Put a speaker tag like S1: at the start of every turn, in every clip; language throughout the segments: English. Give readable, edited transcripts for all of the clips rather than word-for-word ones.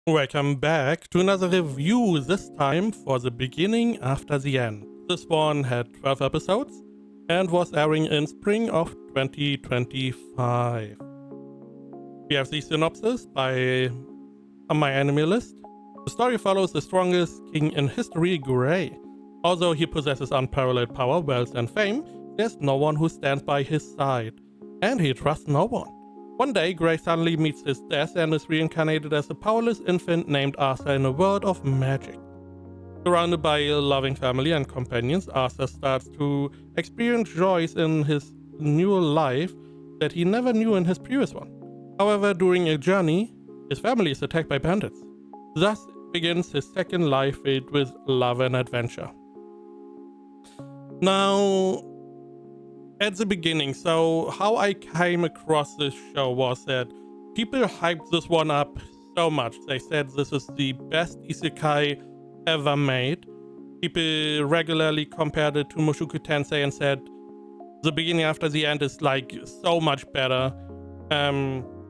S1: Welcome back to another review, this time for The Beginning After the End. This one had 12 episodes and was airing in spring of 2025. We have the synopsis by my enemy list. The story follows the strongest king in history, Gray. Although he possesses unparalleled power, wealth and fame, there's no one who stands by his side, and he trusts no one. One day, Gray suddenly meets his death and is reincarnated as a powerless infant named Arthur in a world of magic. Surrounded by a loving family and companions, Arthur starts to experience joys in his new life that he never knew in his previous one. However, during a journey, his family is attacked by bandits. Thus begins his second life filled with love and adventure. Now, at the beginning, so how I came across this show was that people hyped this one up so much. They said this is the best isekai ever made. People regularly compared it to Mushoku Tensei and said The Beginning After the End is like so much better.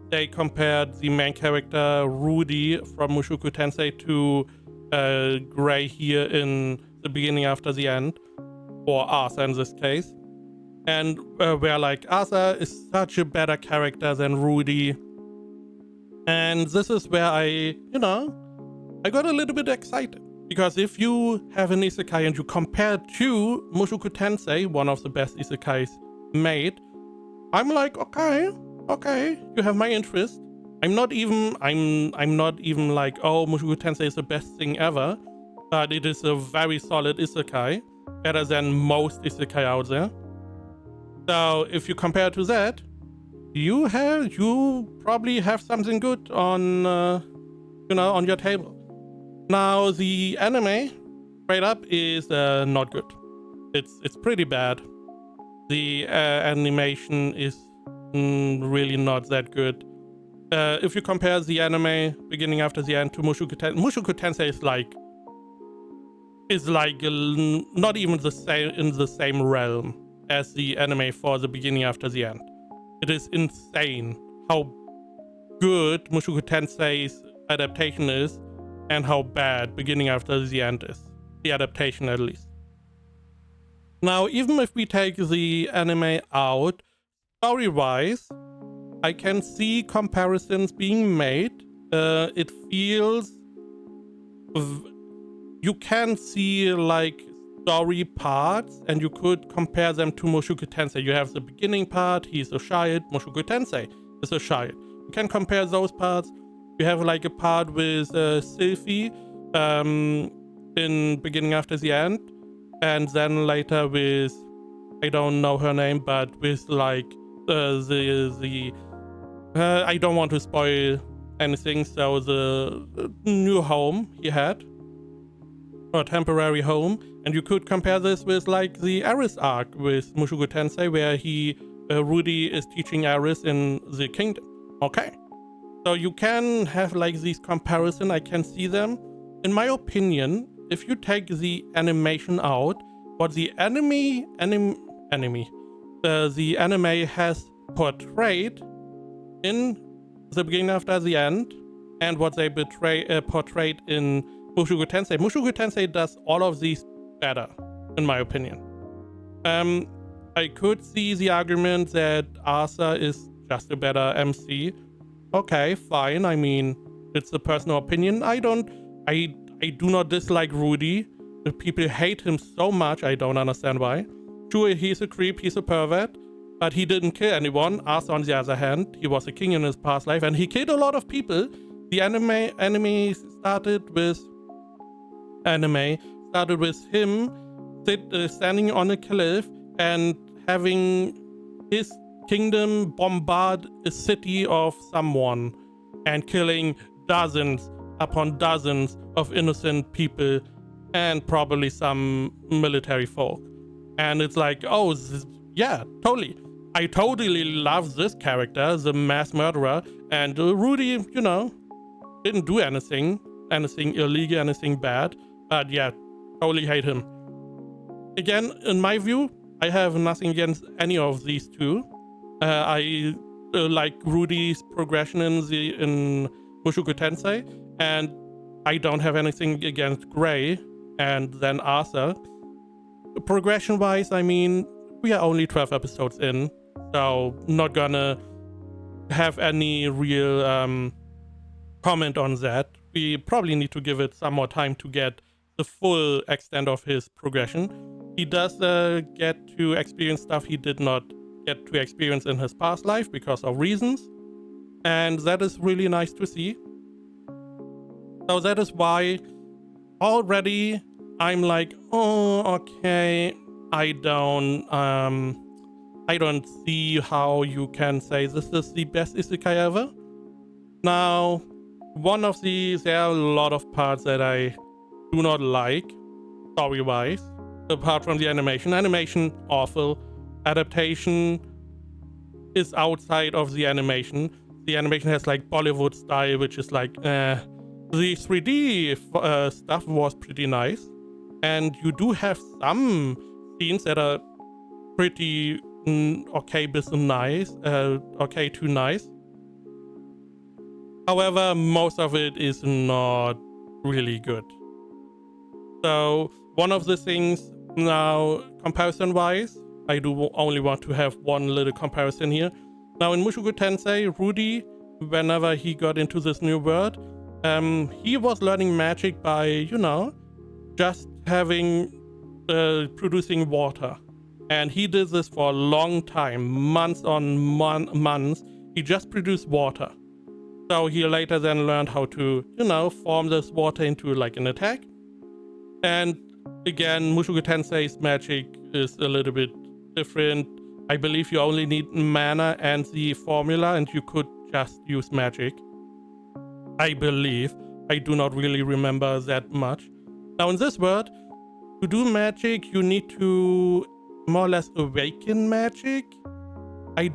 S1: They compared the main character Rudy from Mushoku Tensei to Gray here in The Beginning After the End, or Arthur in this case. And where like Arthur is such a better character than Rudy. And this is where I got a little bit excited. Because if you have an isekai and you compare to Mushoku Tensei, one of the best isekais made, I'm like, okay, you have my interest. I'm not even like, oh, Mushoku Tensei is the best thing ever. But it is a very solid isekai, better than most isekai out there. So if you compare to that, you probably have something good on on your table. Now the anime straight up is not good. It's pretty bad. The animation is really not that good. If you compare the anime Beginning After the End to Mushoku Tensei is like not even the same in the same realm as the anime for The Beginning After the End. It is insane how good Mushoku Tensei's adaptation is and how bad Beginning After the End is. The adaptation, at least. Now, even if we take the anime out, story-wise, I can see comparisons being made. It feels... You can see, like, story parts, and you could compare them to Mushoku Tensei. You have the beginning part, he's a child. Mushoku Tensei is a child. You can compare those parts. You have like a part with Sylphie in Beginning After the End, and then later with, I don't know her name, but with like I don't want to spoil anything, so the new home he had, or temporary home. And you could compare this with like the Aris arc with Mushoku Tensei, where Rudy is teaching Aris in the kingdom. Okay. So you can have like these comparison, I can see them. In my opinion, if you take the animation out, what the anime has portrayed in The Beginning After the End, and what they portrayed in Mushoku Tensei does all of these better, in my opinion. I could see the argument that Arthur is just a better MC. Okay, fine. I mean, it's a personal opinion. I do not dislike Rudy. If people hate him so much, I don't understand why. Sure, he's a creep, he's a pervert, but he didn't kill anyone. Arthur, on the other hand, he was a king in his past life, and he killed a lot of people. The anime started with him standing on a cliff and having his kingdom bombard a city of someone and killing dozens upon dozens of innocent people and probably some military folk. And it's like, oh, yeah, totally. I totally love this character, the mass murderer, and Rudy, didn't do anything illegal, anything bad. But yeah, totally hate him. Again, in my view, I have nothing against any of these two. I like Rudy's progression in Mushoku Tensei, and I don't have anything against Gray and then Arthur. Progression-wise, I mean, we are only 12 episodes in, so not gonna have any real comment on that. We probably need to give it some more time to get the full extent of his progression. He does get to experience stuff he did not get to experience in his past life because of reasons, and that is really nice to see. So that is why already I'm like, oh, okay, I don't see how you can say this is the best isekai ever. Now, there are a lot of parts that I do not like, story-wise, apart from the animation. Animation, awful. Adaptation is outside of the animation. The animation has like Bollywood style, which is like, the 3D stuff was pretty nice. And you do have some scenes that are pretty okay, bit nice, okay to nice. However, most of it is not really good. So one of the things now, comparison-wise, I do only want to have one little comparison here. Now in Mushoku Tensei, Rudy, whenever he got into this new world, he was learning magic by, you know, just producing water. And he did this for a long time, months on months. He just produced water. So he later then learned how to, you know, form this water into like an attack. And again, Mushoku Tensei's magic is a little bit different. I believe you only need mana and the formula, and you could just use magic. I believe. I do not really remember that much. Now in this world, to do magic, you need to more or less awaken magic. I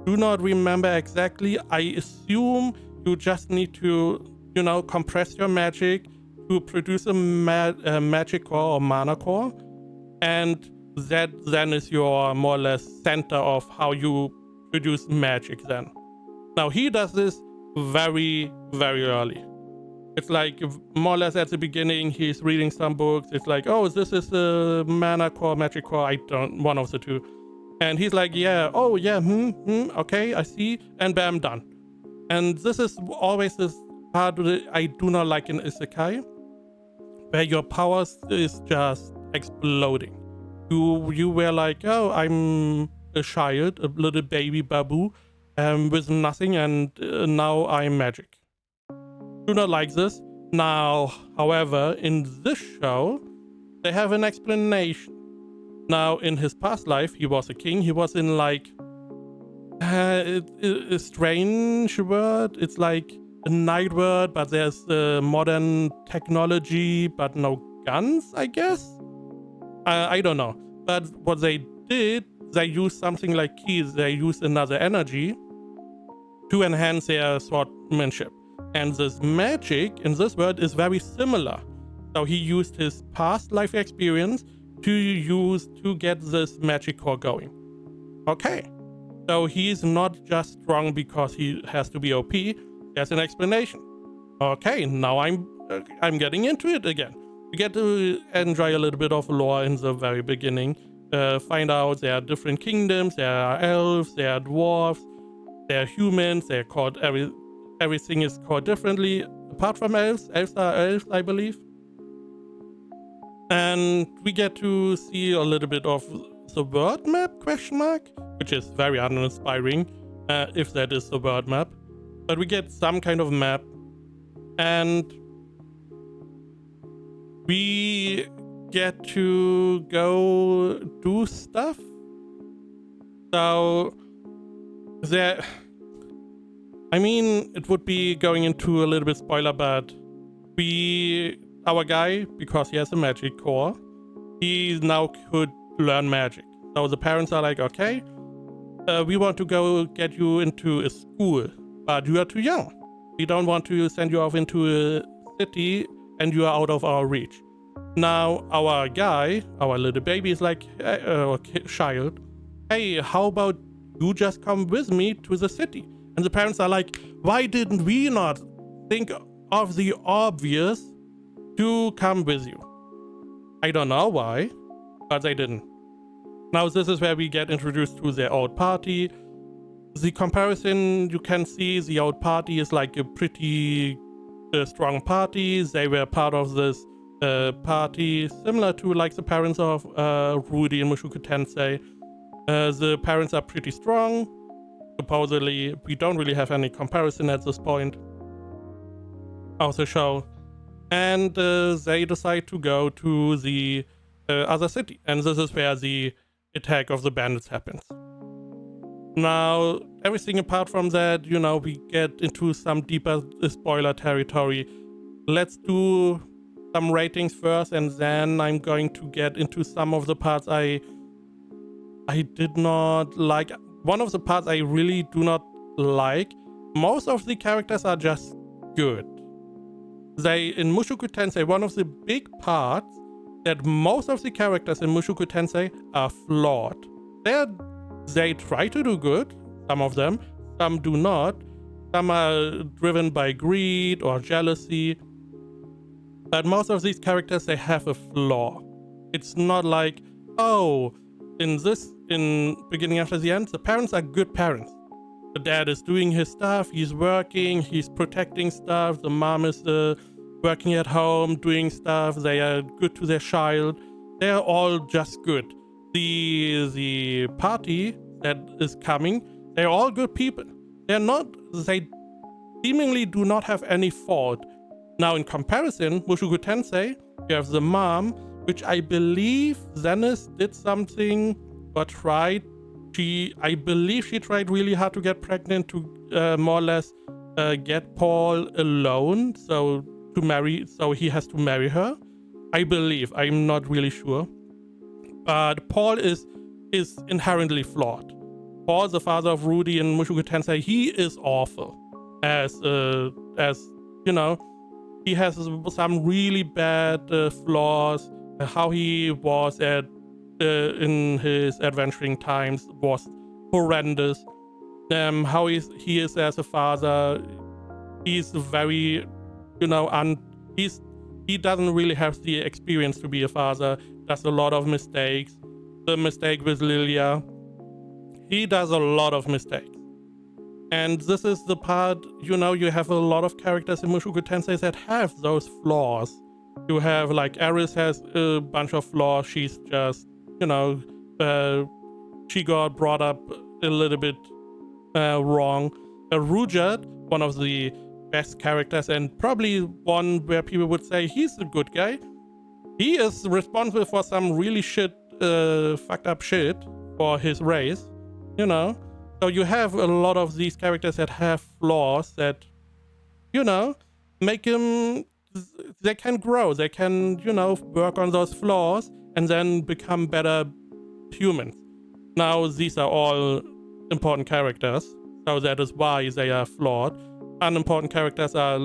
S1: do not remember exactly. I assume you just need to, you know, compress your magic to produce a magic core or mana core. And that then is your more or less center of how you produce magic then. Now he does this very, very early. It's like more or less at the beginning, he's reading some books. It's like, oh, this is a mana core, magic core. One of the two. And he's like, yeah, oh yeah, okay, I see. And bam, done. And this is always this part that I do not like in isekai, where your powers is just exploding. You were like, oh, I'm a child, a little baby babu, with nothing, and now I'm magic. Do not like this. Now, however, in this show, they have an explanation. Now, in his past life, he was a king. He was in like a strange world. It's like a night world, but there's modern technology, but no guns, I guess. I don't know. But what they did, they used something like keys. They used another energy to enhance their swordmanship. And this magic in this world is very similar. So he used his past life experience to get this magic core going. Okay. So he's not just strong because he has to be OP. There's an explanation. Okay, now I'm getting into it again. We get to enjoy a little bit of lore in the very beginning. Find out there are different kingdoms. There are elves. There are dwarves. There are humans. They're called everything is called differently. Apart from elves. Elves are elves, I believe. And we get to see a little bit of the world map, question mark, which is very uninspiring, if that is the world map. But we get some kind of map, and we get to go do stuff. So there, I mean, it would be going into a little bit spoiler, but our guy, because he has a magic core, he now could learn magic. So the parents are like, okay, we want to go get you into a school, but you are too young. We don't want to send you off into a city and you are out of our reach. Now our guy, our little baby, is like, child, hey, how about you just come with me to the city? And the parents are like, why didn't we not think of the obvious to come with you. I don't know why, but they didn't. Now this is where we get introduced to their old party. The comparison, you can see the old party is like a pretty strong party. They were part of this party similar to like the parents of Rudy and Mushoku Tensei. The parents are pretty strong. Supposedly, we don't really have any comparison at this point of the show. And they decide to go to the other city. And this is where the attack of the bandits happens. Now, everything apart from that, you know, we get into some deeper spoiler territory. Let's do some ratings first, and then I'm going to get into some of the parts I did not like. One of the parts I really do not like. Most of the characters are just good. In Mushoku Tensei, one of the big parts that most of the characters in Mushoku Tensei are flawed. They try to do good, some of them, some do not. Some are driven by greed or jealousy. But most of these characters, they have a flaw. It's not like, oh, in beginning after the end, the parents are good parents. The dad is doing his stuff, he's working, he's protecting stuff. The mom is working at home, doing stuff. They are good to their child. They're all just good. The party that is coming, they're all good people. They seemingly do not have any fault. Now in comparison, Mushoku Tensei, you have the mom, which I believe Zenith did something or tried. I believe she tried really hard to get pregnant to more or less get Paul alone, so he has to marry her. I believe, I'm not really sure. But Paul is inherently flawed. Paul, the father of Rudy and Mushoku Tensei, he is awful. As you know, he has some really bad flaws. How he was in his adventuring times was horrendous. How he is as a father, he's very, you know, he doesn't really have the experience to be a father. Does a lot of mistakes. The mistake with Lilia, he does a lot of mistakes. And this is the part, you know, you have a lot of characters in Mushoku Tensei that have those flaws. You have, like, Aris has a bunch of flaws. She's just, you know, she got brought up a little bit wrong. Rujat, one of the best characters, and probably one where people would say he's a good guy. He is responsible for some really fucked up shit for his race, you know. So you have a lot of these characters that have flaws that, you know, make him, they can grow, they can, you know, work on those flaws and then become better humans. Now, these are all important characters, so that is why they are flawed. Unimportant characters are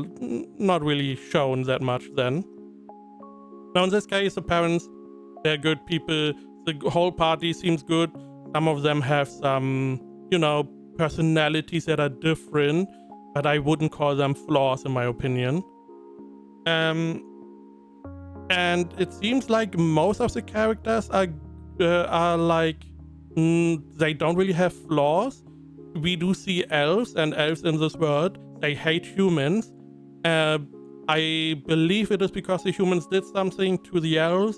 S1: not really shown that much then. Now, in this case, the parents, they're good people. The whole party seems good. Some of them have some, you know, personalities that are different, but I wouldn't call them flaws in my opinion. And it seems like most of the characters are like, they don't really have flaws. We do see elves, and elves in this world, they hate humans. I believe it is because the humans did something to the elves.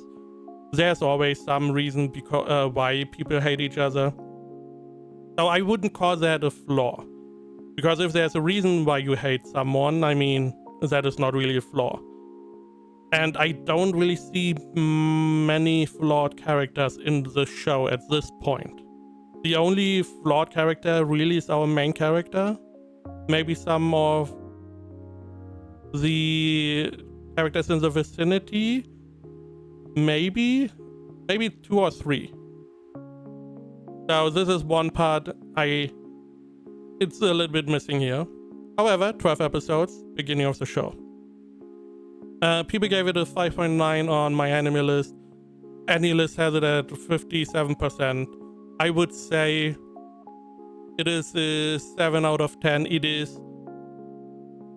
S1: There's always some reason why people hate each other. So I wouldn't call that a flaw. Because if there's a reason why you hate someone, I mean, that is not really a flaw. And I don't really see many flawed characters in the show at this point. The only flawed character really is our main character. Maybe some of the characters in the vicinity. Maybe 2 or 3. So this is one part it's a little bit missing here. However, 12 episodes, beginning of the show. People gave it a 5.9 on my anime list. Any list has it at 57%. I would say it is a 7 out of 10. It is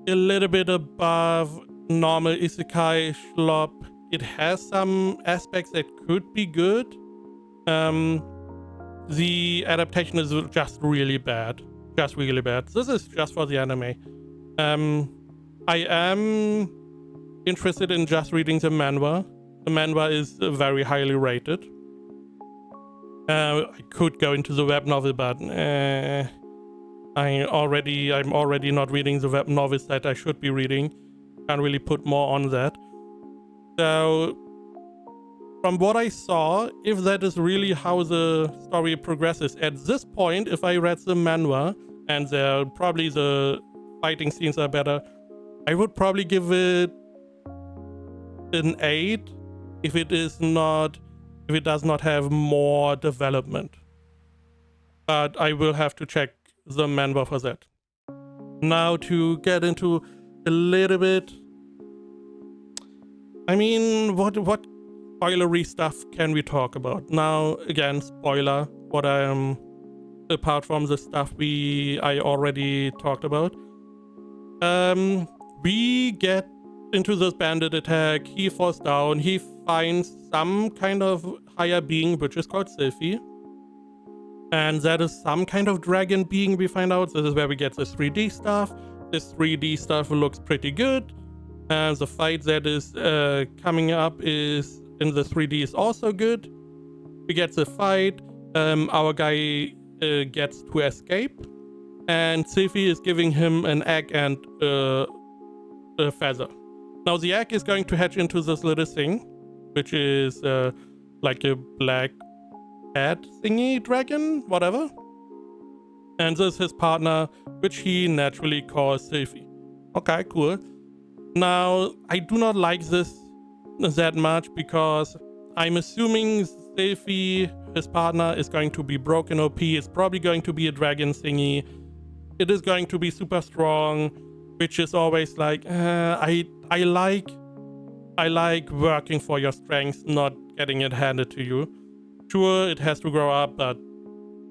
S1: a little bit above normal isekai schlop. It has some aspects that could be good. The adaptation is just really bad. Just really bad. This is just for the anime. I am interested in just reading the manhwa. The manhwa is very highly rated. I could go into the web novel, but I'm already not reading the web novels that I should be reading. Can't really put more on that. So, from what I saw, if that is really how the story progresses, at this point, if I read the manhwa and probably the fighting scenes are better, I would probably give it an 8 if it does not have more development. But I will have to check the manhwa for that. Now to get into a little bit, I mean, what spoilery stuff can we talk about? Now, again, spoiler, apart from the stuff I already talked about. We get into this bandit attack, he falls down, he finds some kind of higher being, which is called Sylphie. And that is some kind of dragon being, we find out. This is where we get the 3D stuff. This 3D stuff looks pretty good. And the fight that is coming up is in the 3D is also good. We get the fight. Our guy gets to escape. And Sylphie is giving him an egg and a feather. Now the egg is going to hatch into this little thing, which is like a black cat thingy dragon, whatever. And this is his partner, which he naturally calls Sylphie. Okay, cool. Now, I do not like this that much because I'm assuming Sylphie, his partner, is going to be broken OP. It's probably going to be a dragon thingy. It is going to be super strong, which is always like, I like working for your strengths, not getting it handed to you. Sure, it has to grow up, but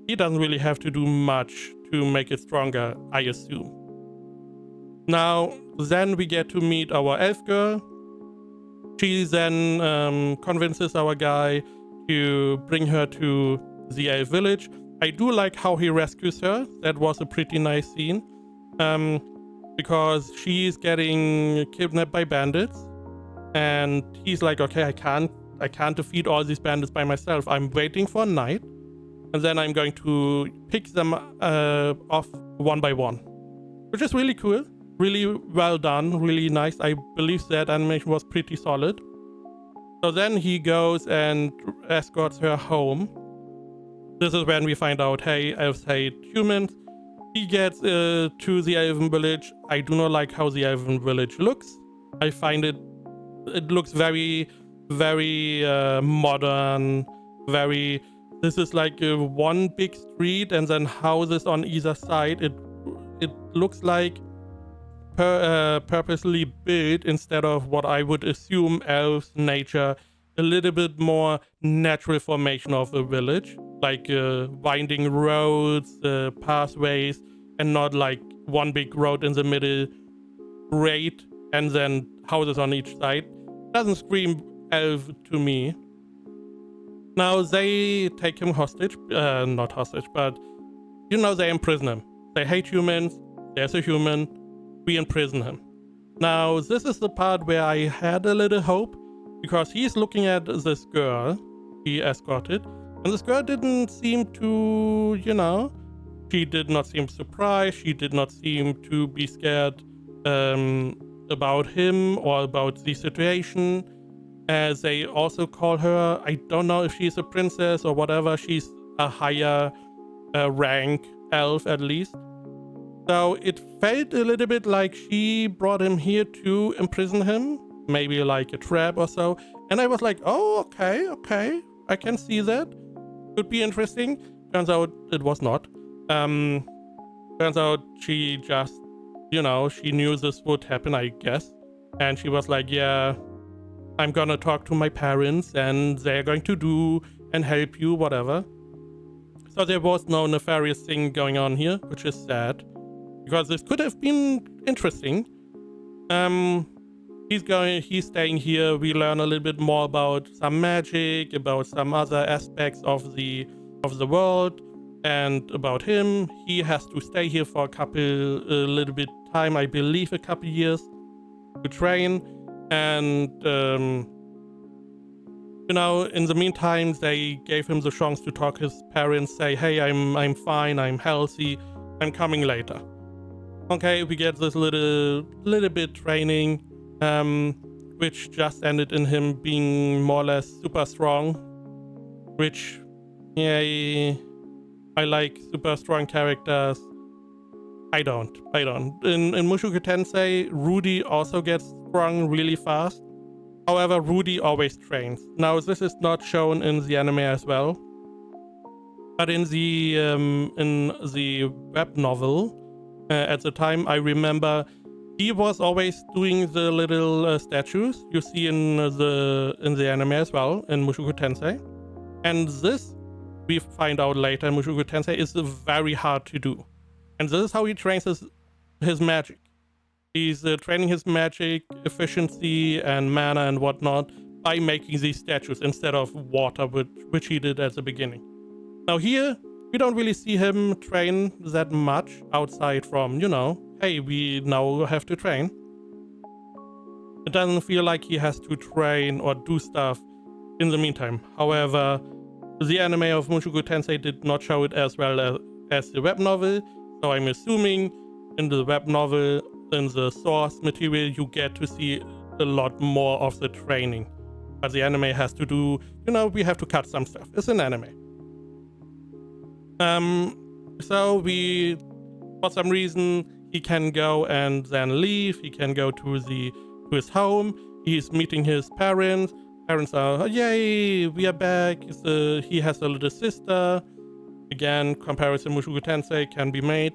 S1: he doesn't really have to do much to make it stronger, I assume. Now, then we get to meet our elf girl. She then convinces our guy to bring her to the elf village. I do like how he rescues her. That was a pretty nice scene. Because she's getting kidnapped by bandits. And he's like, okay, I can't defeat all these bandits by myself. I'm waiting for night, and then I'm going to pick them off one by one, which is really cool, really well done, really nice. I believe that animation was pretty solid. So then he goes and escorts her home. This is when we find out, hey, elves hate humans. He gets to the elven village. I do not like how the elven village looks. I find it looks very modern, this is like one big street and then houses on either side. It looks like purposely built instead of what I would assume elves nature, a little bit more natural formation of a village, like winding roads, pathways, and not like one big road in the middle, great, and then houses on each side. Doesn't scream elf to me. Now they take him hostage, not hostage, but they imprison him. They hate humans, there's a human, we imprison him. Now this is the part where I had a little hope, because he's looking at this girl he escorted, and this girl didn't seem to, she did not seem surprised, she did not seem to be scared about him or about the situation. As they also call her, I don't know if she's a princess or whatever, she's a higher rank elf at least. So it felt a little bit like she brought him here to imprison him, maybe like a trap or so. And I was like, oh, okay, I can see that. Could be interesting. Turns out it was not. Turns out she just, she knew this would happen, I guess. And she was like, yeah, I'm gonna talk to my parents and they're going to do and help you, whatever. So there was no nefarious thing going on here, which is sad, because this could have been interesting. He's staying here. We learn a little bit more about some magic, about some other aspects of the world, and about him. He has to stay here for a little bit time, I believe a couple years, to train. And in the meantime, they gave him the chance to talk to his parents, say, hey, I'm fine, I'm healthy, I'm coming later. Okay, we get this little bit training, which just ended in him being more or less super strong, which, yeah, I like super strong characters. I don't. In Mushoku Tensei, Rudy also gets strong really fast. However, Rudy always trains. Now, this is not shown in the anime as well, but in the web novel, at the time, I remember he was always doing the little statues you see in the anime as well, in Mushoku Tensei. And this, we find out later in Mushoku Tensei, is very hard to do. And this is how he trains his magic. He's training his magic efficiency and mana and whatnot by making these statues instead of water, which he did at the beginning. Now here, we don't really see him train that much outside from, hey, we now have to train. It doesn't feel like he has to train or do stuff in the meantime. However, the anime of Mushoku Tensei did not show it as well as the web novel, so I'm assuming in the web novel, in the source material, you get to see a lot more of the training. But the anime has to do, we have to cut some stuff. It's an anime. So for some reason, he can go and then leave. He can go to his home. He's meeting his parents. Parents are, oh, yay, we are back. He has a little sister. Again, comparison Mushoku Tensei can be made.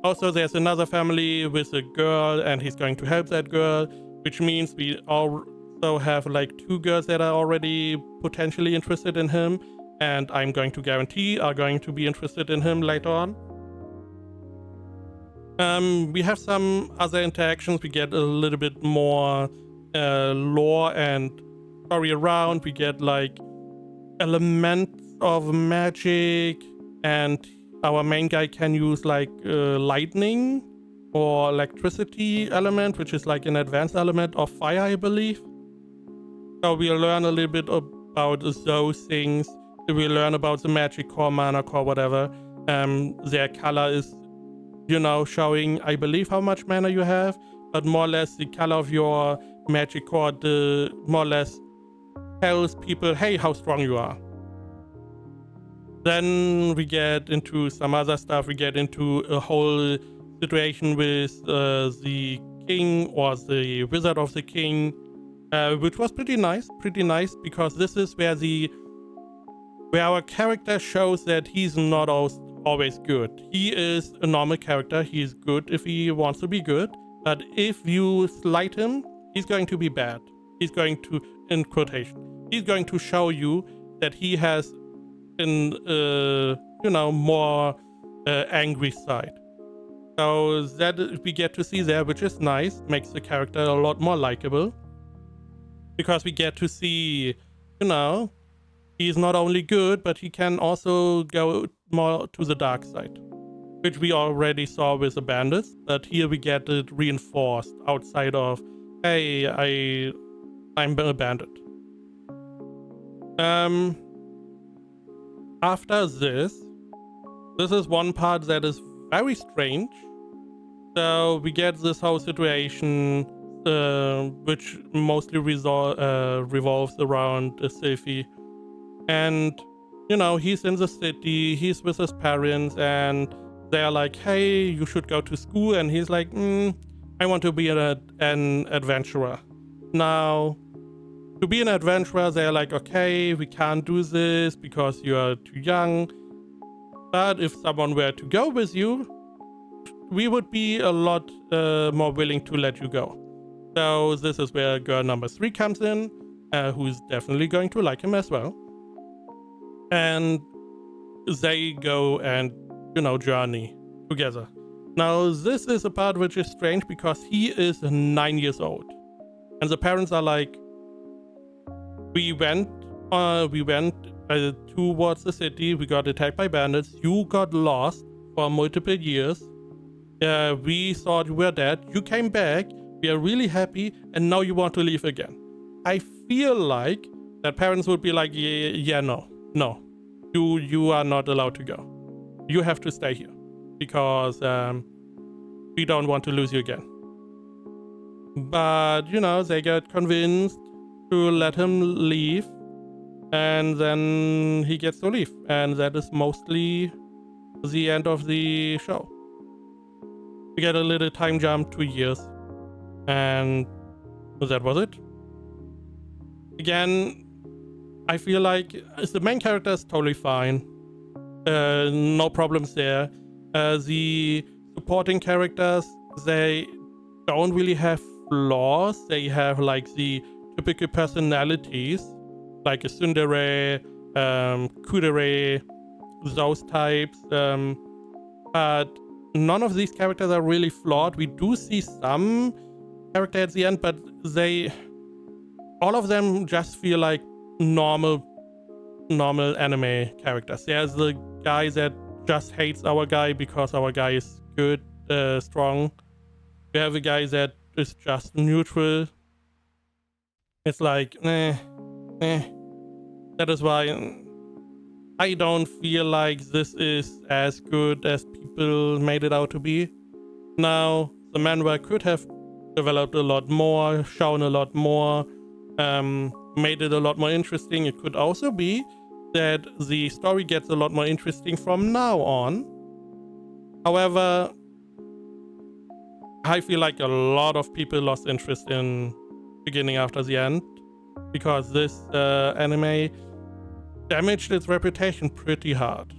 S1: Also, there's another family with a girl, and he's going to help that girl, which means we also have like 2 girls that are already potentially interested in him, and I'm going to guarantee are going to be interested in him later on. We have some other interactions. We get a little bit more lore and story around. We get like elements of magic, and our main guy can use like lightning or electricity element, which is like an advanced element of fire, I believe. So we'll learn a little bit about those things. We learn about the magic core, mana core, whatever. Their color is, showing, I believe, how much mana you have, but more or less the color of your magic core more or less tells people, hey, how strong you are. Then we get into some other stuff. We get into a whole situation with the king or the wizard of the king, which was pretty nice because this is where our character shows that he's not always good. He is a normal character. He is good if he wants to be good, but if you slight him, he's going to be bad. He's going to, in quotation, he's going to show you that he has more angry side. So that we get to see there, which is nice, makes the character a lot more likable, because we get to see, he's not only good, but he can also go more to the dark side, which we already saw with the bandits, but here we get it reinforced outside of, hey, I'm a bandit. After this is one part that is very strange. So we get this whole situation, which mostly revolves around Sylphie. And, he's in the city, he's with his parents, and they're like, hey, you should go to school. And he's like, I want to be an adventurer. Now, to be an adventurer, they're like, okay, we can't do this because you are too young. But if someone were to go with you, we would be a lot more willing to let you go. So this is where girl number 3 comes in, who's definitely going to like him as well. And they go and, journey together. Now, this is a part which is strange because he is 9 years old. And the parents are like, we went towards the city, we got attacked by bandits, you got lost for multiple years, we thought you were dead, you came back, we are really happy, and now you want to leave again. I feel like that parents would be like, yeah, no, you are not allowed to go. You have to stay here because we don't want to lose you again. But, you know, they get convinced to let him leave, and then he gets to leave. And that is mostly the end of the show. We get a little time jump, 2 years, and that was it. Again, I feel like the main character is totally fine. No problems there. The supporting characters, they don't really have flaws. They have like the typical personalities, like a tsundere, kudere, those types. But none of these characters are really flawed. We do see some character at the end, but all of them just feel like normal anime characters. There's the guy that just hates our guy because our guy is good, strong. We have a guy that is just neutral. It's like, That is why I don't feel like this is as good as people made it out to be. Now, the manhwa could have developed a lot more, shown a lot more, made it a lot more interesting. It could also be that the story gets a lot more interesting from now on. However, I feel like a lot of people lost interest in beginning after the end because this anime damaged its reputation pretty hard.